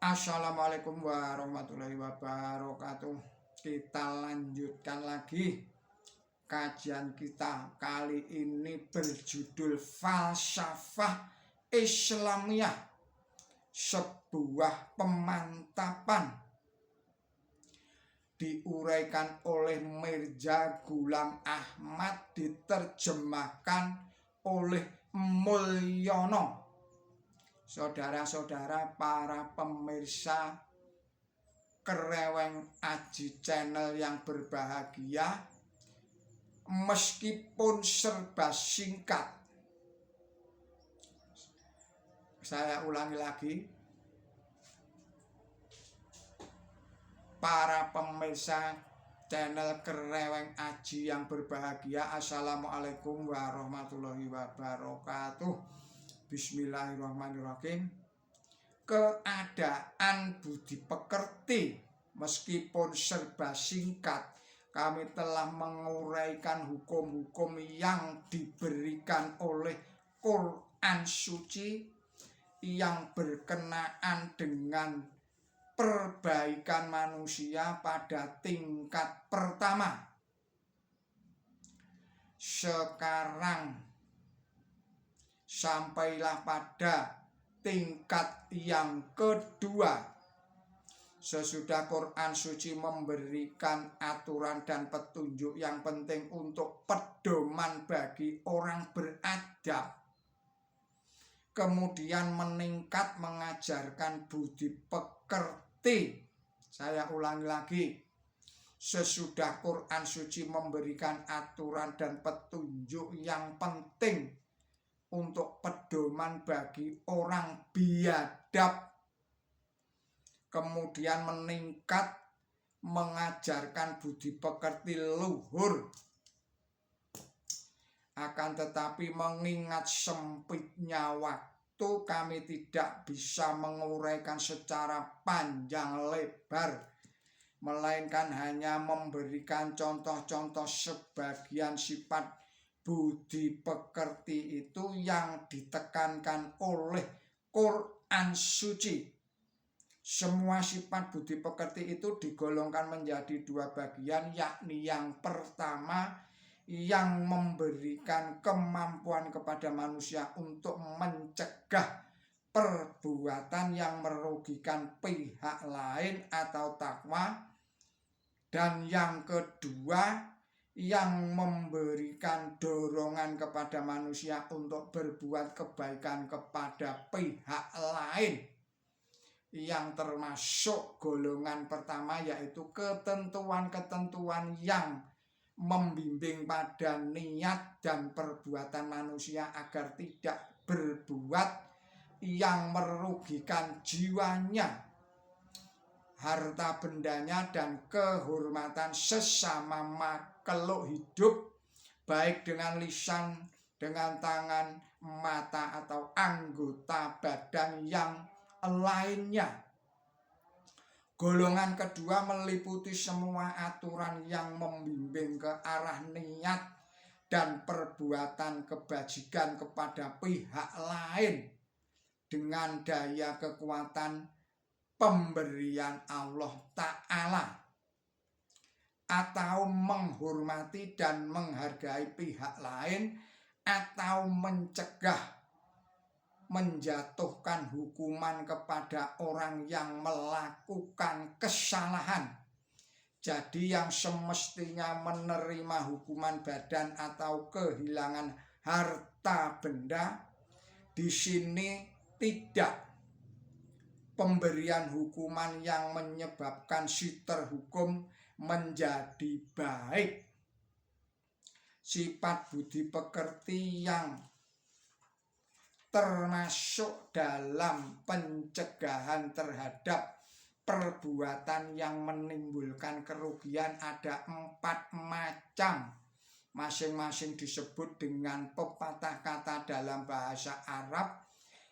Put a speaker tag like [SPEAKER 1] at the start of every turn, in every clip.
[SPEAKER 1] Assalamualaikum warahmatullahi wabarakatuh. Kita lanjutkan lagi kajian kita. Kali ini berjudul Falsafah Islamiyah, sebuah pemantapan. Diuraikan oleh Mirza Ghulam Ahmad, diterjemahkan oleh Mulyono. Saudara-saudara, para pemirsa Kereweng Aji Channel yang berbahagia, meskipun serba singkat, saya ulangi lagi, para pemirsa channel Kereweng Aji yang berbahagia, Assalamualaikum warahmatullahi wabarakatuh. Bismillahirrahmanirrahim. Keadaan budi pekerti, meskipun serba singkat, kami telah menguraikan hukum-hukum yang diberikan oleh Quran suci yang berkenaan dengan perbaikan manusia pada tingkat pertama. Sekarang sampailah pada tingkat yang kedua. Sesudah Quran suci memberikan aturan dan petunjuk yang penting untuk pedoman bagi orang beradab, kemudian meningkat mengajarkan budi pekerti. Saya ulangi lagi. Sesudah Quran suci memberikan aturan dan petunjuk yang penting untuk pedoman bagi orang biadab, kemudian meningkat mengajarkan budi pekerti luhur. Akan tetapi mengingat sempitnya waktu, kami tidak bisa menguraikan secara panjang lebar, melainkan hanya memberikan contoh-contoh sebagian sifat budi pekerti itu yang ditekankan oleh Quran suci. Semua sifat budi pekerti itu digolongkan menjadi dua bagian, yakni yang pertama yang memberikan kemampuan kepada manusia untuk mencegah perbuatan yang merugikan pihak lain atau takwa, dan yang kedua yang memberikan dorongan kepada manusia untuk berbuat kebaikan kepada pihak lain, yang termasuk golongan pertama, yaitu ketentuan-ketentuan yang membimbing pada niat dan perbuatan manusia agar tidak berbuat yang merugikan jiwanya, harta bendanya, dan kehormatan sesama makhluk hidup, baik dengan lisan, dengan tangan, mata, atau anggota badan yang lainnya. Golongan kedua meliputi semua aturan yang membimbing ke arah niat dan perbuatan kebajikan kepada pihak lain dengan daya kekuatan pemberian Allah Ta'ala, atau menghormati dan menghargai pihak lain, atau mencegah menjatuhkan hukuman kepada orang yang melakukan kesalahan. Jadi yang semestinya menerima hukuman badan atau kehilangan harta benda, di sini tidak. Pemberian hukuman yang menyebabkan si terhukum menjadi baik. Sifat budi pekerti yang termasuk dalam pencegahan terhadap perbuatan yang menimbulkan kerugian ada 4 macam. Masing-masing disebut dengan pepatah kata dalam bahasa Arab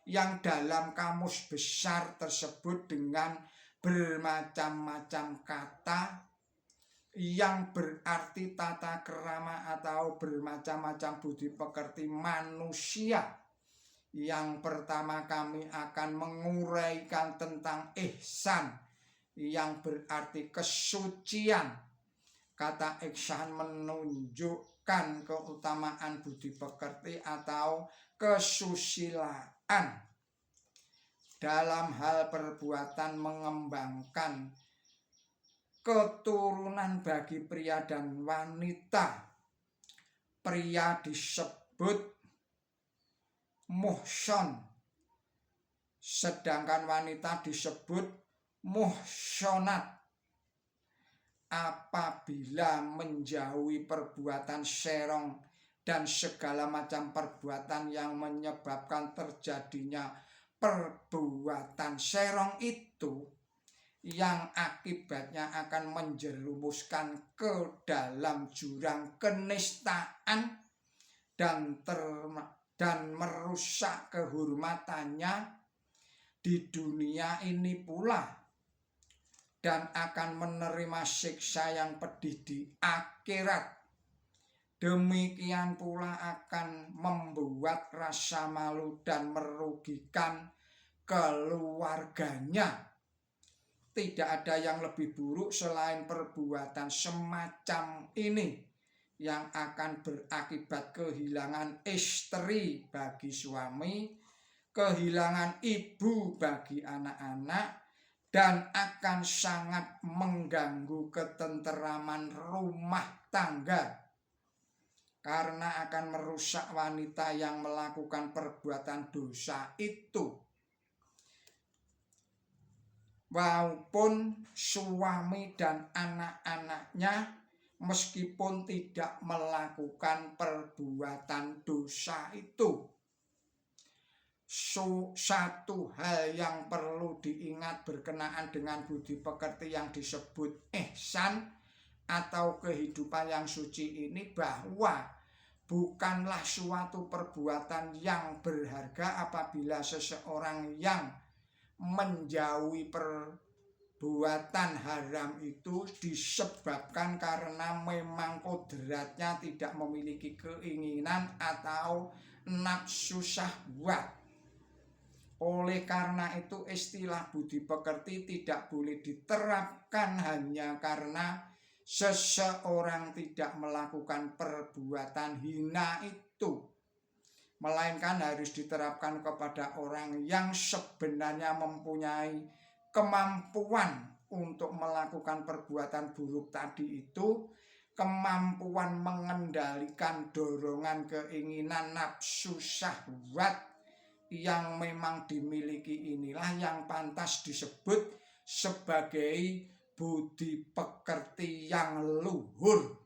[SPEAKER 1] yang dalam kamus besar tersebut dengan bermacam-macam kata yang berarti tata kerama atau bermacam-macam budi pekerti manusia Yang pertama kami akan menguraikan tentang ihsan yang berarti kesucian. Kata ihsan menunjukkan keutamaan budi pekerti atau kesusilaan dalam hal perbuatan mengembangkan keturunan bagi pria dan wanita. Pria disebut muhson, sedangkan wanita disebut muhsonat. Apabila menjauhi perbuatan serong dan segala macam perbuatan yang menyebabkan terjadinya perbuatan serong itu, yang akibatnya akan menjerumuskan ke dalam jurang kenistaan dan merusak kehormatannya di dunia ini pula, dan akan menerima siksa yang pedih di akhirat. Demikian pula akan membuat rasa malu dan merugikan keluarganya. Tidak ada yang lebih buruk selain perbuatan semacam ini, yang akan berakibat kehilangan istri bagi suami, kehilangan ibu bagi anak-anak, dan akan sangat mengganggu ketenteraman rumah tangga, karena akan merusak wanita yang melakukan perbuatan dosa itu, maupun suami dan anak-anaknya, meskipun tidak melakukan perbuatan dosa itu. Satu hal yang perlu diingat berkenaan dengan budi pekerti yang disebut ihsan atau kehidupan yang suci ini, bahwa bukanlah suatu perbuatan yang berharga apabila seseorang yang menjauhi perbuatan haram itu disebabkan karena memang kodratnya tidak memiliki keinginan atau nafsu syahwat. Oleh karena itu istilah budi pekerti tidak boleh diterapkan hanya karena seseorang tidak melakukan perbuatan hina itu, melainkan harus diterapkan kepada orang yang sebenarnya mempunyai kemampuan untuk melakukan perbuatan buruk tadi itu, kemampuan mengendalikan dorongan keinginan nafsu syahwat yang memang dimiliki inilah yang pantas disebut sebagai budi pekerti yang luhur.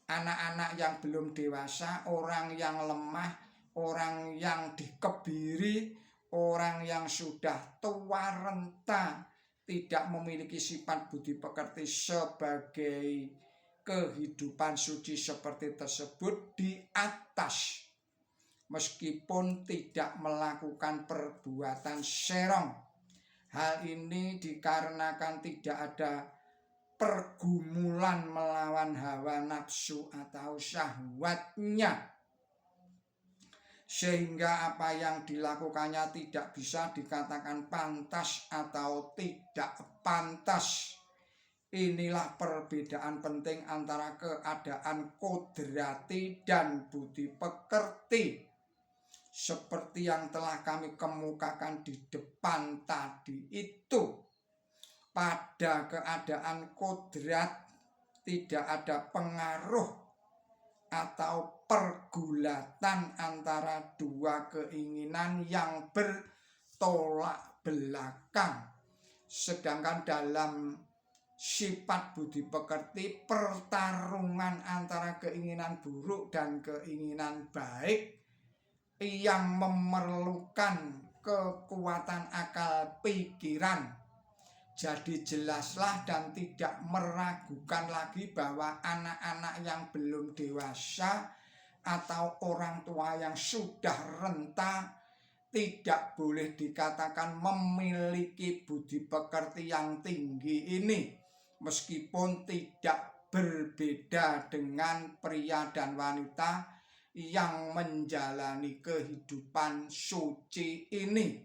[SPEAKER 1] Anak-anak yang belum dewasa, orang yang lemah, orang yang dikebiri, orang yang sudah tua renta, tidak memiliki sifat budi pekerti sebagai kehidupan suci seperti tersebut di atas, meskipun tidak melakukan perbuatan serong. Hal ini dikarenakan tidak ada pergumulan melawan hawa nafsu atau syahwatnya, sehingga apa yang dilakukannya tidak bisa dikatakan pantas atau tidak pantas. Inilah perbedaan penting antara keadaan kodrati dan budi pekerti. Seperti yang telah kami kemukakan di depan tadi itu, pada keadaan kodrat tidak ada pengaruh atau pergulatan antara dua keinginan yang bertolak belakang. Sedangkan dalam sifat budi pekerti, pertarungan antara keinginan buruk dan keinginan baik yang memerlukan kekuatan akal pikiran. Jadi jelaslah dan tidak meragukan lagi bahwa anak-anak yang belum dewasa atau orang tua yang sudah renta tidak boleh dikatakan memiliki budi pekerti yang tinggi ini, meskipun tidak berbeda dengan pria dan wanita yang menjalani kehidupan suci ini.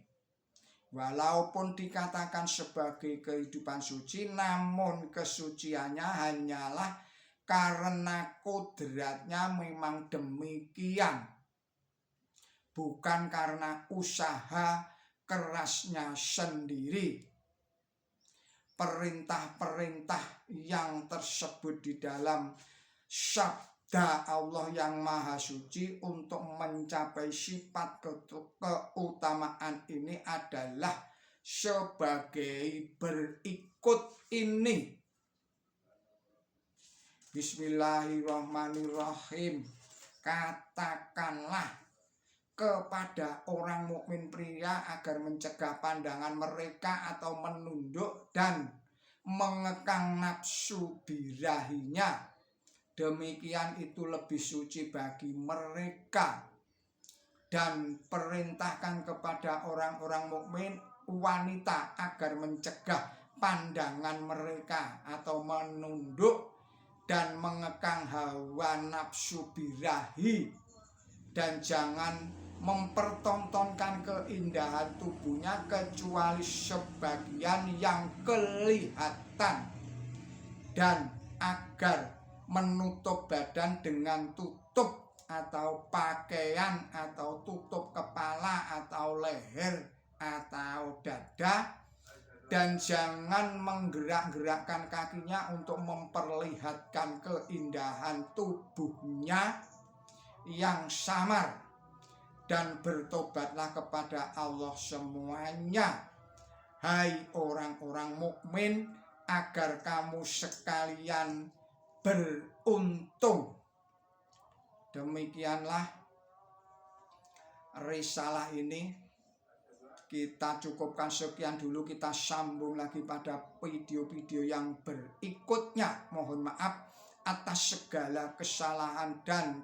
[SPEAKER 1] Walaupun dikatakan sebagai kehidupan suci, namun kesuciannya hanyalah karena kodratnya memang demikian. Bukan karena usaha kerasnya sendiri. Perintah-perintah yang tersebut di dalam sabda Allah yang maha suci untuk mencapai sifat keutamaan ini adalah sebagai berikut ini. Bismillahirrahmanirrahim. Katakanlah kepada orang mukmin pria agar mencegah pandangan mereka atau menunduk dan mengekang nafsu birahinya. Demikian itu lebih suci bagi mereka. Dan perintahkan kepada orang-orang mukmin wanita agar mencegah pandangan mereka atau menunduk dan mengekang hawa nafsu birahi, dan jangan mempertontonkan keindahan tubuhnya kecuali sebagian yang kelihatan, dan agar menutup badan dengan tutup atau pakaian atau tutup kepala atau leher atau dada, dan jangan menggerak-gerakkan kakinya untuk memperlihatkan keindahan tubuhnya yang samar. Dan bertobatlah kepada Allah semuanya, hai orang-orang mukmin, agar kamu sekalian beruntung. Demikianlah risalah ini. Kita cukupkan sekian dulu, kita sambung lagi pada video-video yang berikutnya. Mohon maaf atas segala kesalahan dan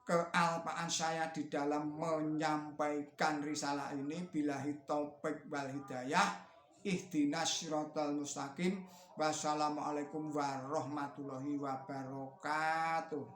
[SPEAKER 1] kealpaan saya di dalam menyampaikan risalah ini. Billahi taufik wal hidayah. Ihdinas siratal mustaqim. Wassalamualaikum warahmatullahi wabarakatuh.